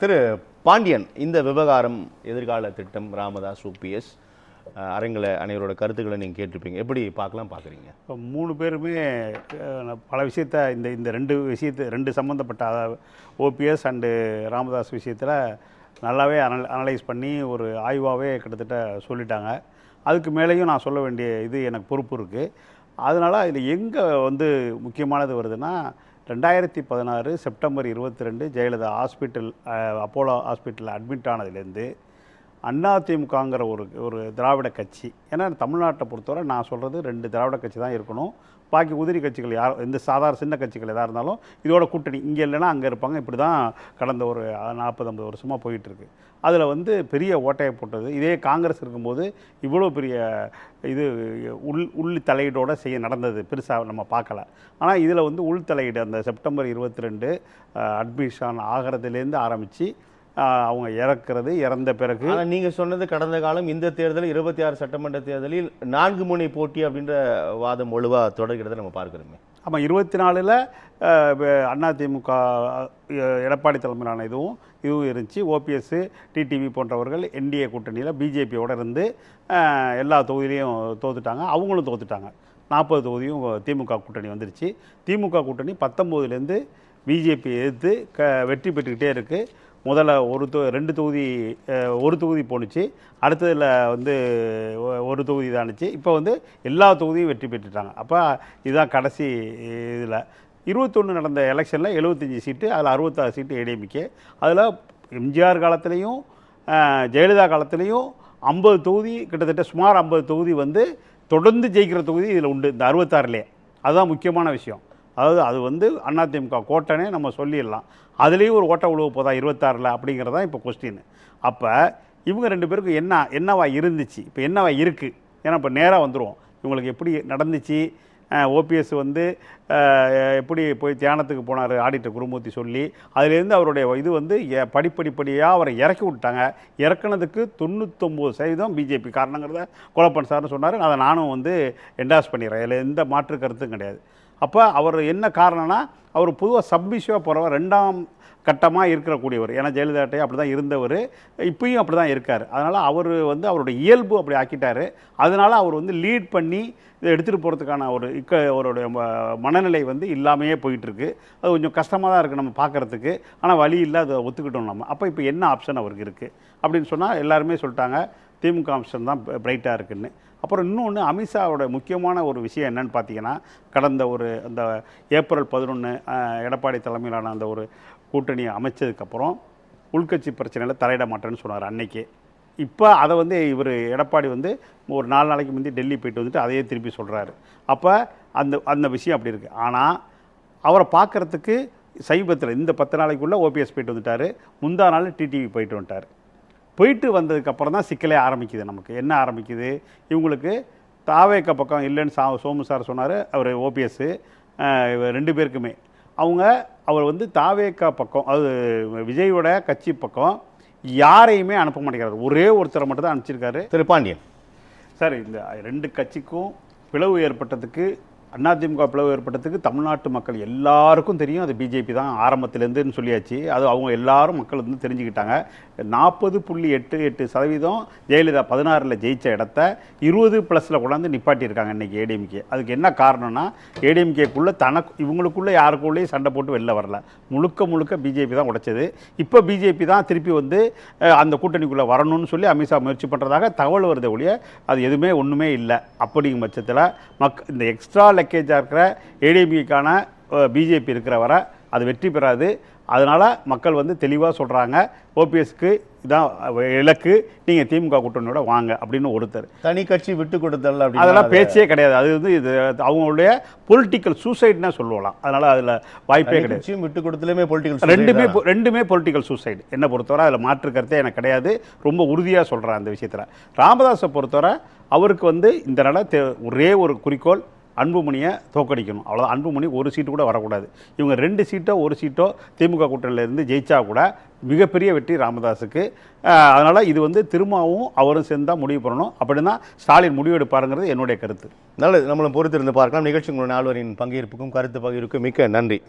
திரு பாண்டியன், இந்த விவகாரம், எதிர்கால திட்டம், ராமதாஸ், ஓபிஎஸ் அரங்கில் அனைவரோட கருத்துக்களை நீங்கள் கேட்டிருப்பீங்க. எப்படி பார்க்குறீங்க? இப்போ 3 பேருமே பல விஷயத்த இந்த ரெண்டு சம்மந்தப்பட்ட ஓபிஎஸ் அண்டு ராமதாஸ் விஷயத்தில் நல்லாவே அனலைஸ் பண்ணி ஒரு ஆய்வாகவே கிட்டத்தட்ட சொல்லிட்டாங்க. அதுக்கு மேலேயும் நான் சொல்ல வேண்டிய இது எனக்கு பொறுப்பு இருக்குது. அதனால் இதில் எங்கே முக்கியமானது வருதுன்னா, 2016 செப்டம்பர் 22 ஜெயலலிதா அப்போலோ ஹாஸ்பிட்டலில் அட்மிட் ஆனதுலேருந்து அதிமுகங்கிற ஒரு திராவிட கட்சி, ஏன்னா தமிழ்நாட்டை பொறுத்தவரை நான் சொல்கிறது 2 திராவிட கட்சி தான் இருக்கணும். பாக்கி உதிரி கட்சிகள் எந்த சாதாரண சின்ன கட்சிகள் எதாக இருந்தாலும் இதோட கூட்டணி இங்கே இல்லைன்னா அங்கே இருப்பாங்க. இப்படி தான் கடந்த ஒரு 40-50 வருஷமாக போயிட்டுருக்கு. அதில் பெரிய ஓட்டையை போட்டது இதே காங்கிரஸ் இருக்கும்போது இவ்வளோ பெரிய இது உள் தலையீடோடு நடந்தது பெருசாக நம்ம பார்க்கல. ஆனால் இதில் உள் தலையீடு அந்த செப்டம்பர் 22 அட்மிஷன் ஆகிறதுலேருந்து ஆரம்பித்து அவங்க இறந்த பிறகு. ஆனால் நீங்கள் சொன்னது கடந்த காலம், இந்த தேர்தல் 26 சட்டமன்ற தேர்தலில் 4 முனை போட்டி அப்படின்ற வாதம் ஒழுவாக தொடர்கிறத நம்ம பார்க்குறோமே. ஆமாம், 24ல் அதிமுக எடப்பாடி தலைமையிலான இதுவும் இருந்துச்சு. ஓபிஎஸ், டிடிவி போன்றவர்கள் என்டிஏ கூட்டணியில் பிஜேபியோடு இருந்து எல்லா தொகுதியிலையும் தோத்துட்டாங்க. அவங்களும் தோத்துட்டாங்க. 40 தொகுதியும் திமுக கூட்டணி வந்துருச்சு. திமுக கூட்டணி 19லேருந்து பிஜேபி எதிர்த்து வெற்றி பெற்றுக்கிட்டே இருக்குது. முதல்ல ஒரு தொகுதி போணுச்சு. அடுத்ததில் ஒரு தொகுதி தானுச்சு. இப்போ எல்லா தொகுதியும் வெற்றி பெற்றுட்டாங்க. அப்போ இதுதான் கடைசி. இதில் 21 நடந்த எலெக்ஷனில் 75 சீட்டு, அதில் 66 சீட்டு ஏடிஎம்கே. அதில் எம்ஜிஆர் காலத்துலேயும் ஜெயலலிதா காலத்துலேயும் 50 தொகுதி, கிட்டத்தட்ட சுமார் 50 தொகுதி தொடர்ந்து ஜெயிக்கிற தொகுதி இதில் உண்டு, இந்த 66லே. அதுதான் முக்கியமான விஷயம். அதாவது அது அதிமுக கோட்டைனே நம்ம சொல்லிடலாம். அதுலேயும் ஒரு ஓட்டை உழுவ போதா 26ல் அப்படிங்கிறதான் இப்போ கொஸ்டின். அப்போ இவங்க 2 பேருக்கும் என்னவா இருந்துச்சு, இப்போ என்னவா இருக்குது? ஏன்னா இப்போ நேராக வந்துடுவோம். இவங்களுக்கு எப்படி நடந்துச்சு, ஓபிஎஸ் எப்படி போய் தியானத்துக்கு போனார் ஆடிட்டர் குருமூர்த்தி சொல்லி, அதுலேருந்து அவருடைய இது படிப்படியாக அவரை இறக்கி விட்டாங்க. இறக்குனதுக்கு 99% பிஜேபி காரணங்கிறத கோலப்பன் சார்னு சொன்னார். அதை நானும் என்டாஸ் பண்ணிடுறேன். இதில் எந்த மாற்று கருத்தும் கிடையாது. அப்போ அவர் என்ன காரணம்னா, அவர் பொதுவாக சப்மிஷிவாக போகிறவர், 2ஆம் கட்டமாக இருக்கக்கூடியவர். ஏன்னா ஜெயலலிதாட்டே அப்படி தான் இருந்தவர், இப்பயும் அப்படி தான் இருக்கார். அதனால் அவர் அவருடைய இயல்பு அப்படி ஆக்கிட்டார். அதனால் அவர் லீட் பண்ணி இதை எடுத்துகிட்டு போகிறதுக்கான அவருடைய மனநிலை இல்லாமையே போயிட்டுருக்கு. அது கொஞ்சம் கஷ்டமாக தான் இருக்குது நம்ம பார்க்குறதுக்கு. ஆனால் வழி இல்லை, அதை ஒத்துக்கிட்டோம் நம்ம. அப்போ இப்போ என்ன ஆப்ஷன் அவருக்கு இருக்குது அப்படின்னு சொன்னால் எல்லாருமே சொல்லிட்டாங்க திமுக ஆப்ஷன் தான் பிரைட்டாக இருக்குதுன்னு. அப்புறம் இன்னொன்று, அமித்ஷாவோட முக்கியமான ஒரு விஷயம் என்னன்னு பார்த்தீங்கன்னா, கடந்த அந்த ஏப்ரல் 11 எடப்பாடி தலைமையிலான அந்த ஒரு கூட்டணியை அமைச்சதுக்கப்புறம் உள்கட்சி பிரச்சனையில் தலையிட மாட்டேன்னு சொன்னார் அன்னைக்கே. இப்போ அதை இவர் எடப்பாடி ஒரு 4 நாளைக்கு முந்தி டெல்லி போயிட்டு அதையே திருப்பி சொல்கிறாரு. அப்போ அந்த விஷயம் அப்படி இருக்குது. ஆனால் அவரை பார்க்குறதுக்கு சமீபத்தில் இந்த 10 நாளைக்குள்ளே ஓபிஎஸ் போயிட்டு வந்துட்டார். முந்தா நாள் டிடிவி போயிட்டு வந்துட்டார். போயிட்டு வந்ததுக்கப்புறம் தான் சிக்கலே ஆரம்பிக்குது. நமக்கு என்ன ஆரம்பிக்குது, இவங்களுக்கு தாவேக்க பக்கம் இல்லைன்னு சோமு சார் சொன்னார். அவர் ஓபிஎஸ் 2 பேருக்குமே அவர் தாவேக்கா பக்கம், அது விஜயோட கட்சி பக்கம் யாரையுமே அனுப்ப மாட்டேங்கிறார். ஒரே ஒருத்தரை மட்டும் தான் அனுப்பிச்சிருக்காரு, திரு பாண்டியன் சார். இந்த 2 கட்சிக்கும் பிளவு ஏற்பட்டதுக்கு, அதிமுக பிளவு ஏற்பட்டதுக்கு தமிழ்நாட்டு மக்கள் எல்லாருக்கும் தெரியும். அது பிஜேபி தான் ஆரம்பத்திலேருந்துன்னு சொல்லியாச்சு. அது அவங்க எல்லாரும் மக்கள் தெரிஞ்சுக்கிட்டாங்க. 40.88% ஜெயலலிதா 16ல் ஜெயித்த இடத்த 20+ல் கொண்டாந்து நிப்பாட்டியிருக்காங்க இன்றைக்கி ஏடிஎம்கே. அதுக்கு என்ன காரணம்னா, ஏடிஎம்கேக்குள்ளே இவங்களுக்குள்ளே யாருக்குள்ளேயும் சண்டை போட்டு வெளில வரல. முழுக்க பிஜேபி தான் உடைச்சது. இப்போ பிஜேபி தான் திருப்பி அந்த கூட்டணிக்குள்ளே வரணும்னு சொல்லி அமித்ஷா முயற்சி பண்ணுறதாக தகவல் வருது ஒழிய அது எதுவுமே ஒன்றுமே இல்லை. அப்படிங்கும் பட்சத்தில் இந்த எக்ஸ்ட்ரா லக்கேஜாக இருக்கிற ஏடிஎம்கேக்கான பிஜேபி இருக்கிற வரை அது வெற்றி பெறாது. அதனால் மக்கள் தெளிவாக சொல்கிறாங்க, ஓபிஎஸ்க்கு இதான் இலக்கு, நீங்கள் திமுக கூட்டணியோட வாங்க அப்படின்னு ஒருத்தர். தனி கட்சி விட்டு கொடுத்தல் அதெல்லாம் பேச்சே கிடையாது. அது இது அவங்களுடைய பொலிட்டிக்கல் சூசைட்னா சொல்லலாம். அதனால் அதில் வாய்ப்பே கிடையாது. விட்டு கொடுத்தலுமே ரெண்டுமே பொலிட்டிக்கல் சூசைடு என்னை பொறுத்தவரை. அதில் மாற்று கருத்தே எனக்கு கிடையாது. ரொம்ப உறுதியாக சொல்கிறேன் அந்த விஷயத்தில். ராமதாஸை பொறுத்தவரை அவருக்கு இந்த நட ஒரே ஒரு குறிக்கோள், அன்புமணியை தோக்கடிக்கணும். அவ்வளோதான். அன்புமணி ஒரு சீட்டு கூட வரக்கூடாது. இவங்க 2 சீட்டோ 1 சீட்டோ திமுக கூட்டணியிலேருந்து ஜெயிச்சா கூட மிகப்பெரிய வெற்றி ராமதாஸுக்கு. அதனால் இது திரும்பவும் அவரும் சேர்ந்து தான் முடிவு பண்ணணும். அப்படின்னா ஸ்டாலின் முடிவு எடுப்பாருங்கிறது என்னுடைய கருத்து. நல்லது, நம்மளும் பொறுத்திருந்து பார்க்கலாம். நிகழ்ச்சி உங்களுடைய 4 பங்கேற்புக்கும் கருத்து பகிர்வுக்கும் மிக்க நன்றி.